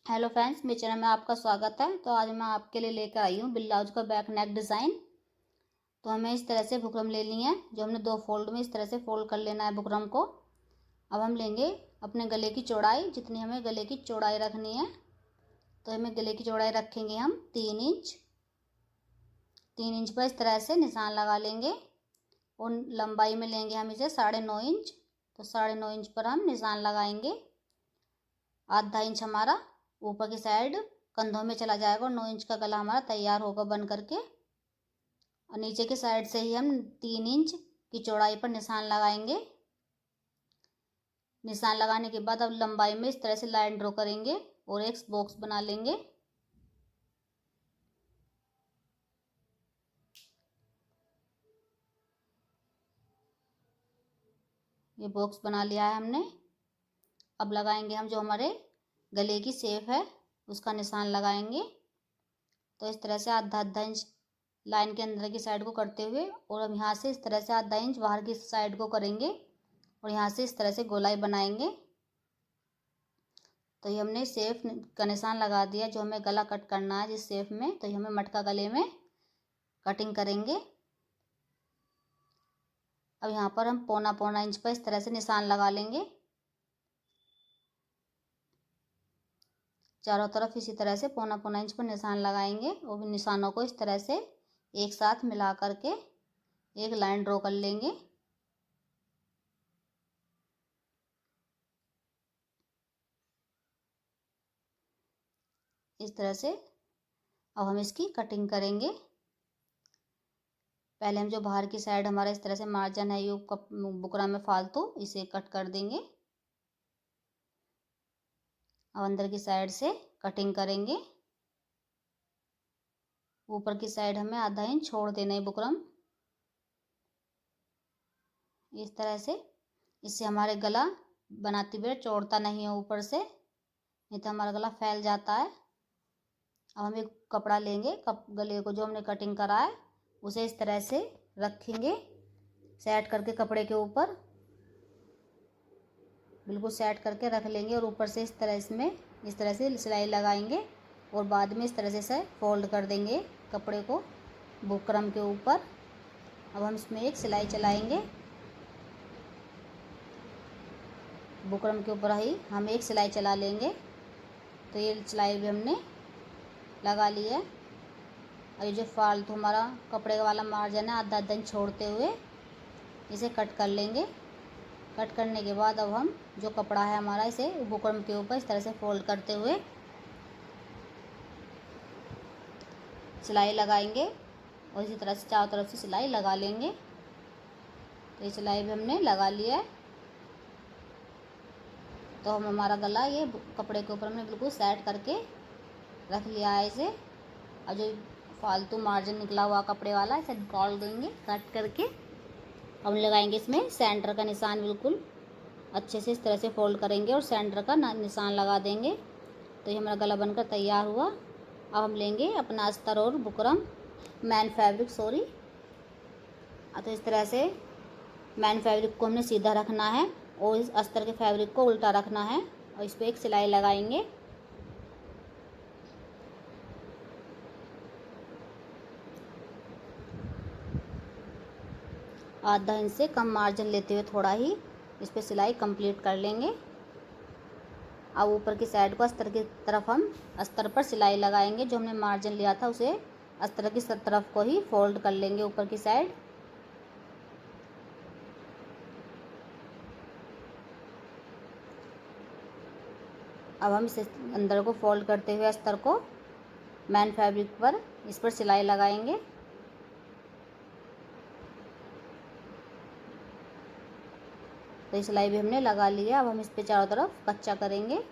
Hello friends, मेरे channel में आपका स्वागत है। तो आज मैं आपके लिए लेकर आई हूँ ब्लाउज का बैक नेक डिज़ाइन। तो हमें इस तरह से बुकरम लेनी है, जो हमने 2 फोल्ड में इस तरह से फोल्ड कर लेना है बुकरम को। अब हम लेंगे अपने गले की चौड़ाई, जितनी हमें गले की चौड़ाई रखनी है। तो हमें गले की चौड़ाई रखेंगे हम 3 इंच। 3 इंच पर इस तरह से निशान लगा लेंगे और लंबाई में लेंगे हम इसे 9.5 इंच। तो 9.5 इंच पर हम निशान लगाएंगे। आधा इंच हमारा ऊपर की साइड कंधों में चला जाएगा और 9 इंच का गला हमारा तैयार होगा बन करके। और नीचे की साइड से ही हम 3 इंच की चौड़ाई पर निशान लगाएंगे। निशान लगाने के बाद अब लंबाई में इस तरह से लाइन ड्रॉ करेंगे और एक बॉक्स बना लेंगे। ये बॉक्स बना लिया है हमने। अब लगाएंगे हम जो हमारे गले की शेप है उसका निशान लगाएंगे। तो इस तरह से आधा आधा इंच लाइन के अंदर की साइड को करते हुए और हम यहाँ से इस तरह से आधा इंच बाहर की साइड को करेंगे और यहाँ से इस तरह से गोलाई बनाएंगे। तो ये हमने शेप का निशान लगा दिया। जो हमें गला कट करना है जिस शेप में, तो ये हमें मटका गले में कटिंग करेंगे। अब यहाँ पर हम पौना पौना इंच पर इस तरह से निशान लगा लेंगे। चारों तरफ इसी तरह से पौना पौना इंच पर निशान लगाएंगे और निशानों को इस तरह से एक साथ मिला करके एक लाइन ड्रॉ कर लेंगे। इस तरह से अब हम इसकी कटिंग करेंगे। पहले हम जो बाहर की साइड हमारा इस तरह से मार्जिन है ये बुकरम में फालतू, इसे कट कर देंगे। अब अंदर की साइड से कटिंग करेंगे। ऊपर की साइड हमें आधा इंच छोड़ देना है बुकरम, इस तरह से। इससे हमारे गला बनाते हुए चौड़ता नहीं है ऊपर से, नहीं तो हमारा गला फैल जाता है। अब हम एक कपड़ा लेंगे, गले को जो हमने कटिंग करा है उसे इस तरह से रखेंगे सेट करके कपड़े के ऊपर, बिल्कुल सेट करके रख लेंगे। और ऊपर से इस तरह इसमें इस तरह से सिलाई लगाएंगे और बाद में इस तरह से इसे फोल्ड कर देंगे कपड़े को बुकरम के ऊपर। अब हम इसमें एक सिलाई चलाएंगे। बुकरम के ऊपर ही हम एक सिलाई चला लेंगे। तो ये सिलाई भी हमने लगा ली है। और ये जो फालतू हमारा कपड़े वाला मार्जिन है आधा आधा इंच छोड़ते हुए इसे कट कर लेंगे। कट करने के बाद अब हम जो कपड़ा है हमारा इसे बुकरम के ऊपर इस तरह से फोल्ड करते हुए सिलाई लगाएंगे और इसी तरह से चारों तरफ से सिलाई लगा लेंगे। तो ये सिलाई भी हमने लगा लिया है। तो हम हमारा गला ये कपड़े के ऊपर हमने बिल्कुल सेट करके रख लिया है इसे। और जो फालतू मार्जिन निकला हुआ कपड़े वाला इसे निकाल देंगे कट करके। हम लगाएंगे इसमें सेंटर का निशान, बिल्कुल अच्छे से इस तरह से फोल्ड करेंगे और सेंटर का निशान लगा देंगे। तो ये हमारा गला बनकर तैयार हुआ। अब हम लेंगे अपना अस्तर और बुकरम मैन फैब्रिक तो इस तरह से मैन फैब्रिक को हमने सीधा रखना है और इस अस्तर के फैब्रिक को उल्टा रखना है और इस पर एक सिलाई लगाएंगे। आधा इंच से कम मार्जिन लेते हुए थोड़ा ही इस पर सिलाई कंप्लीट कर लेंगे। अब ऊपर की साइड को अस्तर की तरफ हम अस्तर पर सिलाई लगाएंगे। जो हमने मार्जिन लिया था उसे अस्तर की तरफ को ही फोल्ड कर लेंगे ऊपर की साइड। अब हम इस अंदर को फोल्ड करते हुए अस्तर को मैन फैब्रिक पर इस पर सिलाई लगाएंगे। तो सिलाई भी हमने लगा ली है। अब हम इस पे चारों तरफ कच्चा करेंगे।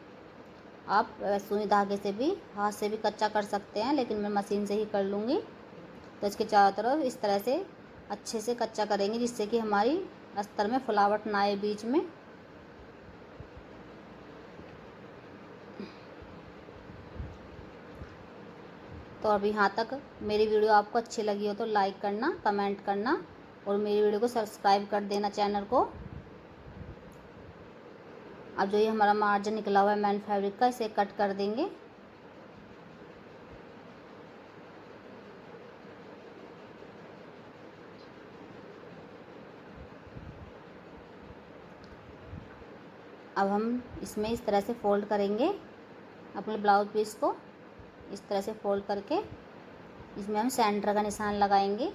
आप सुई धागे से भी हाथ से भी कच्चा कर सकते हैं, लेकिन मैं मशीन से ही कर लूँगी। तो इसके चारों तरफ इस तरह से अच्छे से कच्चा करेंगे जिससे कि हमारी अस्तर में फुलावट ना आए बीच में। तो अब यहाँ तक मेरी वीडियो आपको अच्छी लगी हो तो लाइक करना, कमेंट करना और मेरी वीडियो को सब्सक्राइब कर देना चैनल को। अब जो ये हमारा मार्जिन निकला हुआ है मैन फैब्रिक का, इसे कट कर देंगे। अब हम इसमें इस तरह से फोल्ड करेंगे अपने ब्लाउज पीस को, इस तरह से फोल्ड करके इसमें हम सेंटर का निशान लगाएंगे।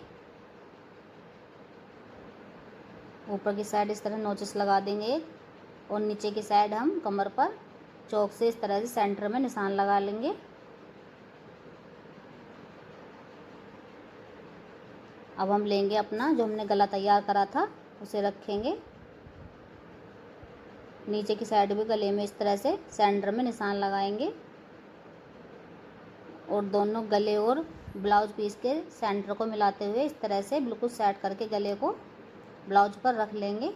ऊपर की साइड इस तरह नोचेस लगा देंगे और नीचे की साइड हम कमर पर चौक से इस तरह से सेंटर में निशान लगा लेंगे। अब हम लेंगे अपना जो हमने गला तैयार करा था, उसे रखेंगे। नीचे की साइड भी गले में इस तरह से सेंटर में निशान लगाएंगे और दोनों गले और ब्लाउज पीस के सेंटर को मिलाते हुए इस तरह से बिल्कुल सेट करके गले को ब्लाउज पर रख लेंगे।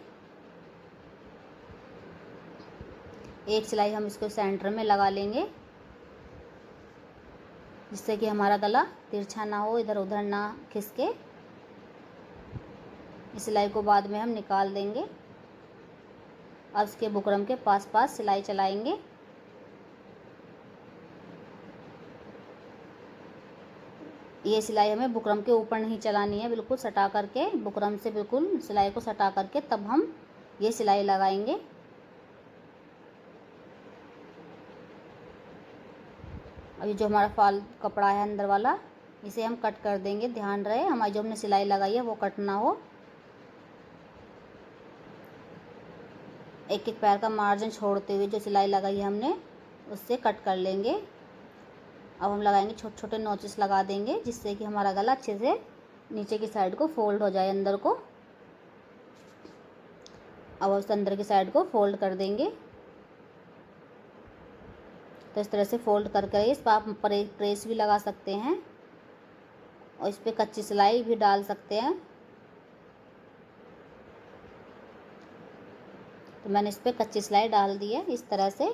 एक सिलाई हम इसको सेंटर में लगा लेंगे, जिससे कि हमारा गला तिरछा ना हो, इधर उधर ना खिसके। इस सिलाई को बाद में हम निकाल देंगे। अब इसके बुकरम के पास पास सिलाई चलाएंगे। ये सिलाई हमें बुकरम के ऊपर नहीं चलानी है, बिल्कुल सटा करके बुकरम से बिल्कुल सिलाई को सटा करके तब हम ये सिलाई लगाएंगे। अभी जो हमारा फाल कपड़ा है अंदर वाला, इसे हम कट कर देंगे। ध्यान रहे हमारी जो हमने सिलाई लगाई है वो कट ना हो। एक एक पैर का मार्जिन छोड़ते हुए जो सिलाई लगाई है हमने, उससे कट कर लेंगे। अब हम लगाएंगे, छोटे छोटे नोचेस लगा देंगे, जिससे कि हमारा गला अच्छे से नीचे की साइड को फोल्ड हो जाए अंदर को। अब उस अंदर की साइड को फोल्ड कर देंगे। तो इस तरह से फोल्ड करके इस पर आप प्रेस भी लगा सकते हैं और इस पर कच्ची सिलाई भी डाल सकते हैं। तो मैंने इस पर कच्ची सिलाई डाल दी है इस तरह से।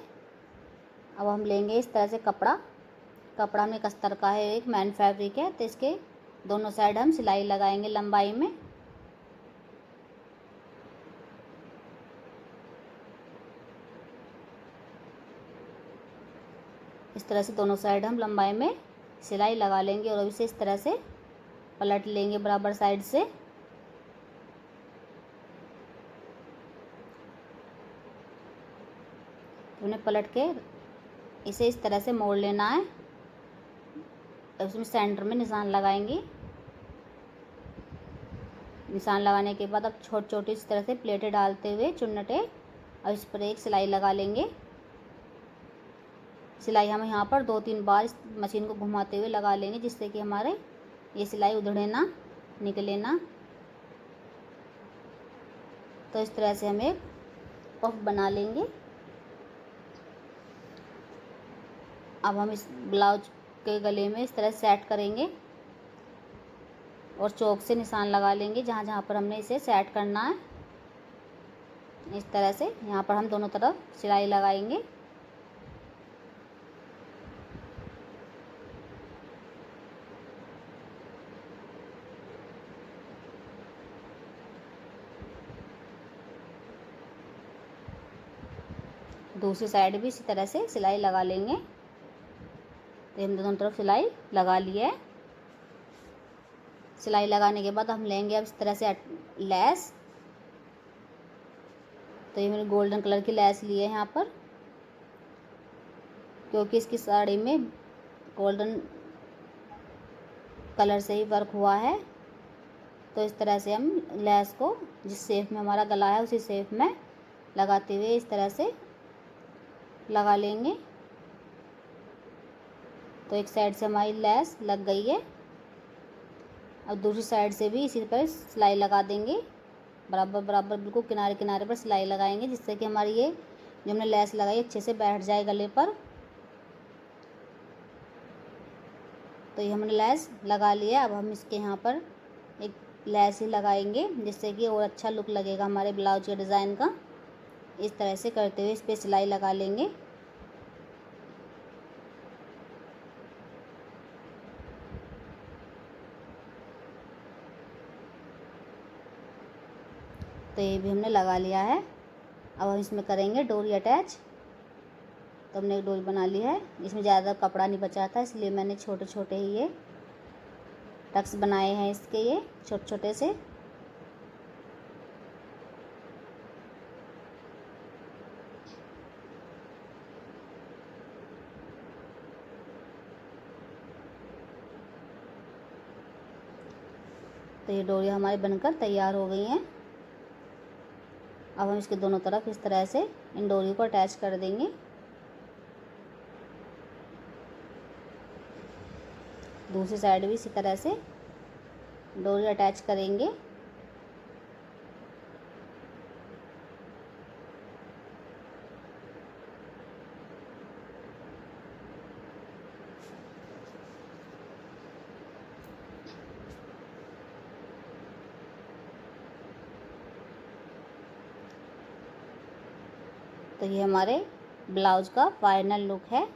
अब हम लेंगे इस तरह से कपड़ा हमें अस्तर का है, एक मैन फैब्रिक है, तो इसके दोनों साइड हम सिलाई लगाएंगे लंबाई में। इस तरह से दोनों साइड हम लंबाई में सिलाई लगा लेंगे और इसे इस तरह से पलट लेंगे बराबर साइड से। उन्हें पलट के इसे इस तरह से मोड़ लेना है। उसमें सेंटर में निशान लगाएंगे। निशान लगाने के बाद अब छोटी छोटी इस तरह से प्लेटें डालते हुए चुन्नटे, और इस पर एक सिलाई लगा लेंगे। सिलाई हम यहाँ पर 2-3 बार इस मशीन को घुमाते हुए लगा लेंगे, जिससे कि हमारे ये सिलाई उधड़े ना, निकले ना। तो इस तरह से हम एक पफ बना लेंगे। अब हम इस ब्लाउज के गले में इस तरह सेट करेंगे और चौक से निशान लगा लेंगे जहाँ जहाँ पर हमने इसे सेट करना है। इस तरह से यहाँ पर हम दोनों तरफ सिलाई लगाएंगे। दूसरी साइड भी इसी तरह से सिलाई लगा लेंगे। तो हम दोनों तरफ सिलाई लगा लिए है। सिलाई लगाने के बाद हम लेंगे अब इस तरह से लेस। तो ये मैंने गोल्डन कलर की लेस ली है यहाँ पर, क्योंकि इसकी साड़ी में गोल्डन कलर से ही वर्क हुआ है। तो इस तरह से हम लेस को जिस शेप में हमारा गला है उसी शेप में लगाते हुए इस तरह से लगा लेंगे। तो एक साइड से हमारी लेस लग गई है। अब दूसरी साइड से भी इसी पर सिलाई लगा देंगे, बराबर बराबर बिल्कुल किनारे किनारे पर सिलाई लगाएंगे, जिससे कि हमारी ये जो हमने लेस लगाई अच्छे से बैठ जाए गले पर। तो ये हमने लेस लगा लिया। अब हम इसके यहाँ पर एक लेस ही लगाएंगे, जिससे कि और अच्छा लुक लगेगा हमारे ब्लाउज के डिज़ाइन का। इस तरह से करते हुए इस पर सिलाई लगा लेंगे। तो ये भी हमने लगा लिया है। अब हम इसमें करेंगे डोरी अटैच। तो हमने एक डोरी बना ली है, इसमें ज़्यादा कपड़ा नहीं बचा था, इसलिए मैंने छोटे छोटे ही ये टक्स बनाए हैं इसके, ये छोटे छोटे से। तो ये डोरी हमारी बनकर तैयार हो गई हैं। अब हम इसके दोनों तरफ इस तरह से इन डोरी को अटैच कर देंगे। दूसरी साइड भी इसी तरह से डोरी अटैच करेंगे। तो ये हमारे ब्लाउज का फाइनल लुक है।